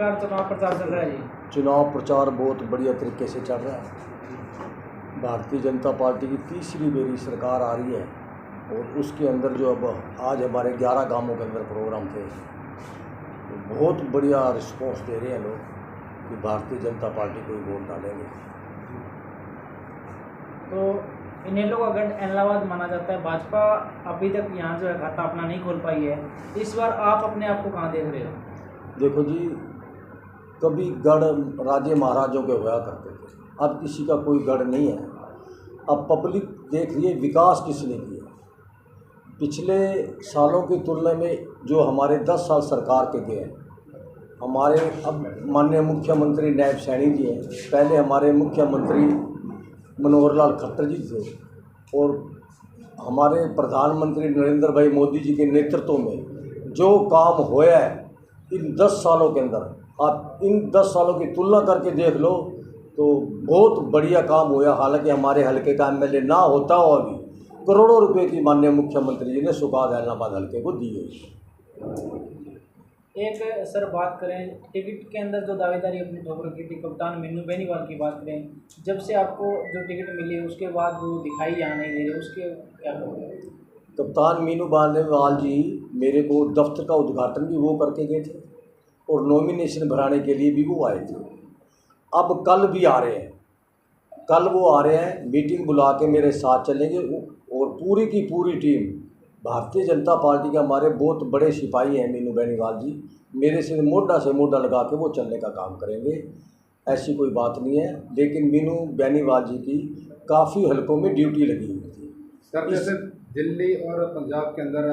प्रकार चुनाव प्रचार चल रहा है जी? चुनाव प्रचार बहुत बढ़िया तरीके से चल रहा है। भारतीय जनता पार्टी की तीसरी मेरी सरकार आ रही है और उसके अंदर जो अब आज हमारे 11 गांवों के अंदर प्रोग्राम थे, तो बहुत बढ़िया रिस्पॉन्स दे रहे हैं लोग कि भारतीय जनता पार्टी को ही वोट डालेंगे। तो इनेलो का गढ़ इलाहाबाद माना जाता है। भाजपा अभी तक यहाँ जो है खाता अपना नहीं खोल पाई है। इस बार आप अपने आप को कहाँ देख रहे हो? देखो जी, कभी गढ़ राजे महाराजों के होया करते थे, अब किसी का कोई गढ़ नहीं है। अब पब्लिक देख रही है विकास किसने किया। पिछले सालों की तुलना में जो हमारे 10 साल सरकार के गए हैं, हमारे अब माननीय मुख्यमंत्री नायब सैनी जी हैं, पहले हमारे मुख्यमंत्री मनोहर लाल खट्टर जी थे, और हमारे प्रधानमंत्री नरेंद्र भाई मोदी जी के नेतृत्व में जो काम होया है इन 10 सालों के अंदर, आप इन 10 सालों की तुलना करके देख लो तो बहुत बढ़िया काम हुआ। हालांकि हमारे हलके का एमएलए ना होता हो अभी करोड़ों रुपए की माननीय मुख्यमंत्री जी ने सुकाद इलाहाबाद हलके को दी है। एक सर बात करें टिकट के अंदर जो दावेदारी अपनी ठोकर की थी, कप्तान मीनू बेनीवाल की बात करें, जब से आपको जो टिकट मिली उसके बाद वो दिखाई यहाँ नहीं दे रहे, उसके क्या कहोगे? कप्तान मीनू बेनीवाल जी मेरे को दफ्तर का उद्घाटन भी वो करके गए थे और नॉमिनेशन भराने के लिए भी वो आए थे। अब कल भी आ रहे हैं, कल वो आ रहे हैं, मीटिंग बुला के मेरे साथ चलेंगे और पूरी की पूरी टीम भारतीय जनता पार्टी के हमारे बहुत बड़े सिपाही हैं मीनू बेनीवाल जी, मेरे से मोढा लगा के वो चलने का काम करेंगे। ऐसी कोई बात नहीं है, लेकिन मीनू बेनीवाल जी की काफ़ी हलकों में ड्यूटी लगी हुई थी। सर जैसे दिल्ली और पंजाब के अंदर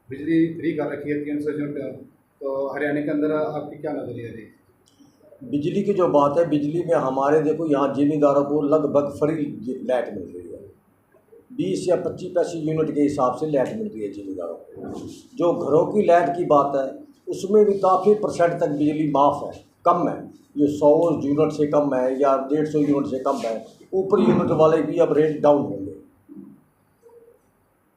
बिजली फ्री कर रखी है 300 यूनिट, तो हरियाणा के अंदर आपकी क्या नज़रिया है? बिजली की जो बात है, बिजली में हमारे देखो यहाँ जिम्मेदारों को लगभग फ्री लाइट मिल रही है, 20 या 25 पैसे यूनिट के हिसाब से लाइट मिल रही है जिम्मेदारों को। जो घरों की लाइट की बात है उसमें भी काफ़ी % तक बिजली माफ़ है, कम है, ये 100 यूनिट से कम है या 150 यूनिट से कम है। ऊपर यूनिट वाले भी अब रेट डाउन होंगे।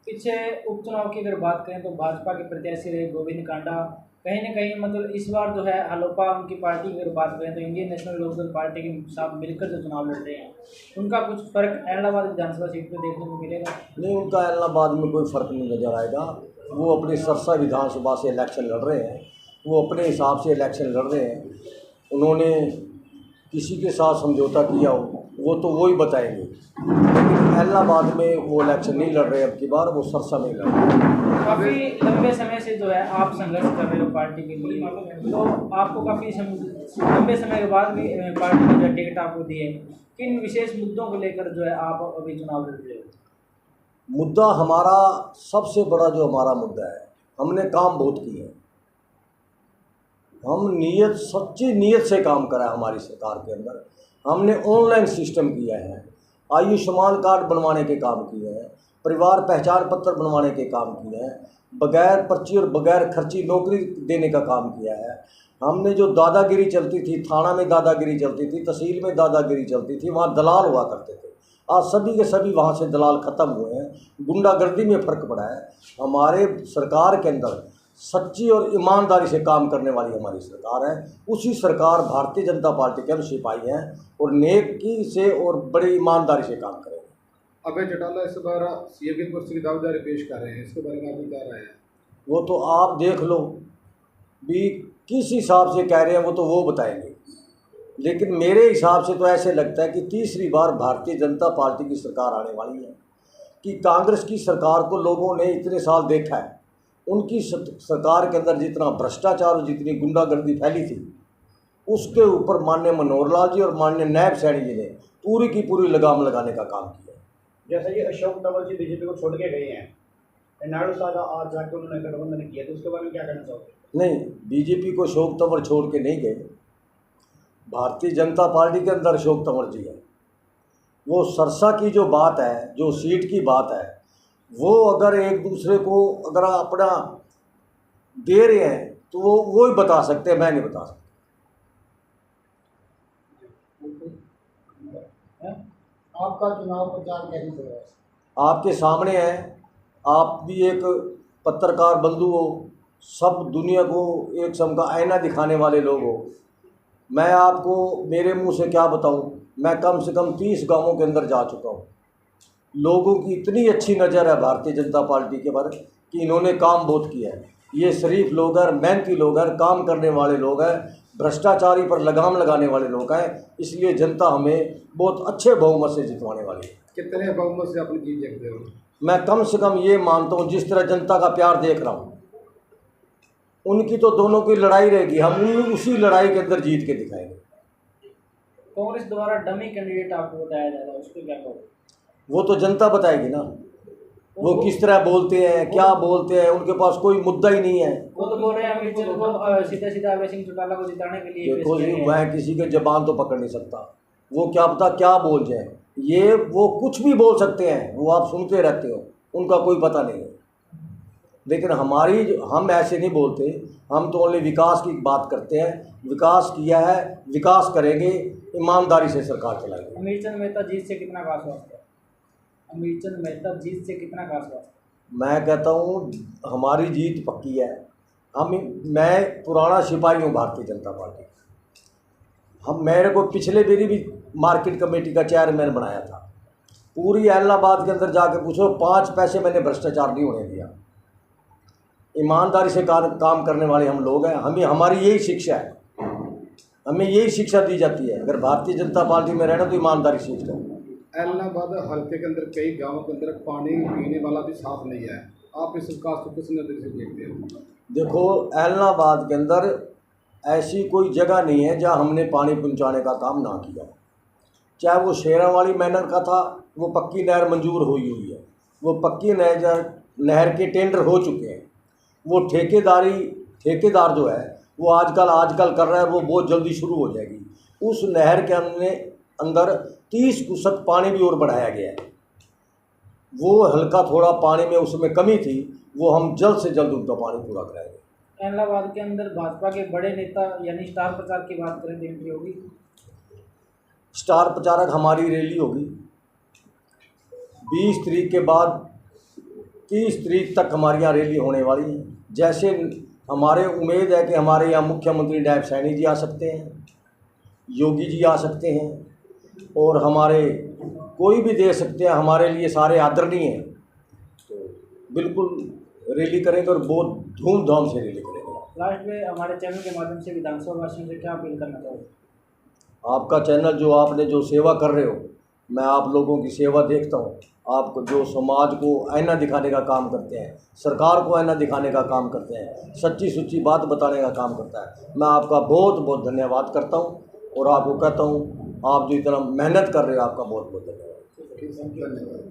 पीछे उपचुनाव की अगर बात करें तो भाजपा के प्रत्याशी रहे गोविंद कांडा, कहीं ना कहीं मतलब इस बार जो है हलोपा उनकी पार्टी की अगर बात करें तो इंडियन नेशनल लोकदल पार्टी के साथ मिलकर जो चुनाव लड़ रहे हैं, उनका कुछ फर्क इलाहाबाद विधानसभा सीट पर देखने को मिलेगा? नहीं, उनका इलाहाबाद में कोई फ़र्क नहीं नज़र आएगा। वो अपनी सरसा विधानसभा से इलेक्शन लड़ रहे हैं, वो अपने हिसाब से इलेक्शन लड़ रहे हैं। उन्होंने किसी के साथ समझौता किया हो वो तो वो ही बताएंगे, लेकिन इलाहाबाद में वो इलेक्शन नहीं लड़ रहे अब की बार, वो सरसा में लड़ रहे हैं। काफ़ी लंबे समय से जो है आप संघर्ष कर रहे हो पार्टी के लिए, तो आपको काफ़ी लंबे समय के बाद भी पार्टी ने जो टिकट आपको दी है, किन विशेष मुद्दों को लेकर जो है आप अभी चुनाव लड़ रहे हो? मुद्दा हमारा सबसे बड़ा जो हमारा मुद्दा है, हमने काम बहुत किए हैं, हम सच्ची नीयत से काम करा है। हमारी सरकार के अंदर हमने ऑनलाइन सिस्टम किया है, आयुष्मान कार्ड बनवाने के काम किए हैं, परिवार पहचान पत्र बनवाने के काम किए हैं, बगैर पर्ची और बगैर खर्ची नौकरी देने का काम किया है। हमने जो दादागिरी चलती थी, थाना में दादागिरी चलती थी, तहसील में दादागिरी चलती थी, वहाँ दलाल हुआ करते थे, आज सभी के सभी वहाँ से दलाल ख़त्म हुए हैं, गुंडागर्दी में फ़र्क पड़ा है। हमारे सरकार के अंदर सच्ची और ईमानदारी से काम करने वाली हमारी सरकार है। उसी सरकार भारतीय जनता पार्टी के हम सिपाही हैं और नेकी से और बड़ी ईमानदारी से काम करेंगे। अभय चौटाला इस बार सीएम की कुर्सी की दावेदारी पेश कर रहे हैं, इसके बारे में आपकी क्या राय है? वो तो आप देख लो भी, किस हिसाब से कह रहे हैं वो तो वो बताएंगे, लेकिन मेरे हिसाब से तो ऐसे लगता है कि तीसरी बार भारतीय जनता पार्टी की सरकार आने वाली है। कि कांग्रेस की सरकार को लोगों ने इतने साल देखा है, उनकी सरकार के अंदर जितना भ्रष्टाचार और जितनी गुंडागर्दी फैली थी, उसके ऊपर माननीय मनोहर लाल जी और माननीय नायब सैनी जी ने पूरी की पूरी लगाम लगाने का काम किया। जैसा कि अशोक तंवर जी बीजेपी को छोड़ के गए हैं, नायडू साहब आज जाकर उन्होंने गठबंधन किया, तो उसके बारे में क्या कहना चाहोगे? नहीं, बीजेपी को अशोक तंवर छोड़ के नहीं गए, भारतीय जनता पार्टी के अंदर अशोक तंवर जी है। वो सरसा की जो बात है, जो सीट की बात है, वो अगर एक दूसरे को अगर अपना दे रहे हैं तो वो ही बता सकते हैं, मैं नहीं बता सकता। आपका चुनाव प्रचार कैसे चल रहा है? आपके सामने है, आप भी एक पत्रकार बंधु हो, सब दुनिया को एक किस्म का आईना दिखाने वाले लोग हो, मैं आपको मेरे मुंह से क्या बताऊं, मैं कम से कम 30 गांवों के अंदर जा चुका हूं। लोगों की इतनी अच्छी नज़र है भारतीय जनता पार्टी के पर कि इन्होंने काम बहुत किया है। ये शरीफ लोग हैं, मेहनती लोग हैं, काम करने वाले लोग हैं, भ्रष्टाचारी पर लगाम लगाने वाले लोग हैं। इसलिए जनता हमें बहुत अच्छे बहुमत से जितवाने वाली है। कितने बहुमत से अपनी जीत देखते हो? मैं कम से कम ये मानता हूँ, जिस तरह जनता का प्यार देख रहा हूँ, उनकी तो दोनों की लड़ाई रहेगी, हम उसी लड़ाई के अंदर जीत के दिखाएंगे। कांग्रेस द्वारा डमी कैंडिडेट आपको बताया जा रहा है, उस पर क्या कहोगे? वो तो जनता बताएगी ना, वो किस तरह बोलते हैं, क्या बोलते हैं, उनके पास कोई मुद्दा ही नहीं है। वो तो बोल रहे हैं अमित जैन को सीधा सीधा अभय सिंह चौटाला को जिताने के लिए देखो जी, वह किसी के जबान तो पकड़ नहीं सकता, वो क्या पता क्या बोल जाए। ये वो कुछ भी बोल सकते हैं, वो आप सुनते रहते हो, उनका कोई पता नहीं है। लेकिन हम ऐसे नहीं बोलते, हम तो ओनली विकास की बात करते हैं। विकास किया है, विकास करेंगे, ईमानदारी से सरकार चलाएंगे। अमीरचंद मेहता जीत से कितना खास वास्ता है? अमीरचंद मेहता जीत से कितना खास वास्ता है? मैं कहता हूँ हमारी जीत पक्की है। मैं पुराना सिपाही हूँ भारतीय जनता पार्टी। मेरे को पिछले बेरी भी मार्केट कमेटी का चेयरमैन बनाया था। पूरी इलाहाबाद के अंदर जाके पूछो, 5 पैसे मैंने भ्रष्टाचार नहीं होने दिया। ईमानदारी से काम करने वाले हम लोग हैं। हमारी यही शिक्षा है, हमें यही शिक्षा दी जाती है। अगर भारतीय जनता पार्टी में रहना तो ईमानदारी सीख लो। इलाहाबाद हल्के के अंदर कई गांवों के अंदर पानी पीने वाला भी साफ नहीं है। आप इस विकास को किस नजर से देखते हो? देखो, इलाहाबाद के अंदर ऐसी कोई जगह नहीं है जहां हमने पानी पहुंचाने का काम ना किया। चाहे वो शेरावाली मैनर का था, वो पक्की नहर मंजूर हुई है, वो पक्की नहर के टेंडर हो चुके हैं। वो ठेकेदार जो है वो आजकल कर रहा है, वो बहुत जल्दी शुरू हो जाएगी। उस नहर के अंदर 30% पानी भी और बढ़ाया गया है। वो हल्का थोड़ा पानी में उसमें कमी थी, वो हम जल्द से जल्द उनका पानी पूरा कराएंगे। इलाहाबाद के अंदर भाजपा के बड़े नेता यानी स्टार प्रचारक की बात करें तो एंट्री होगी? स्टार प्रचारक हमारी रैली होगी 20 तारीख के बाद 30 तारीख तक हमारी यहाँ रैली होने वाली है। जैसे हमारे उम्मीद है कि हमारे यहाँ मुख्यमंत्री नायब सैनी जी आ सकते हैं, योगी जी आ सकते हैं, और हमारे कोई भी दे सकते हैं। हमारे लिए सारे आदरणीय हैं, तो बिल्कुल रैली करेंगे और बहुत धूमधाम से रैली करेंगे। लास्ट में हमारे चैनल के माध्यम से विधानसभा वासियों से क्या अपील करना चाहोगे? आपका चैनल जो आपने जो सेवा कर रहे हो, मैं आप लोगों की सेवा देखता हूँ। आप जो समाज को आईना दिखाने का काम करते हैं, सरकार को आईना दिखाने का काम करते हैं, सच्ची सुच्ची बात बताने का काम करता है। मैं आपका बहुत बहुत धन्यवाद करता हूँ और आपको कहता हूँ, आप जो इतना मेहनत कर रहे हो, आपका बहुत बहुत धन्यवाद। धन्यवाद।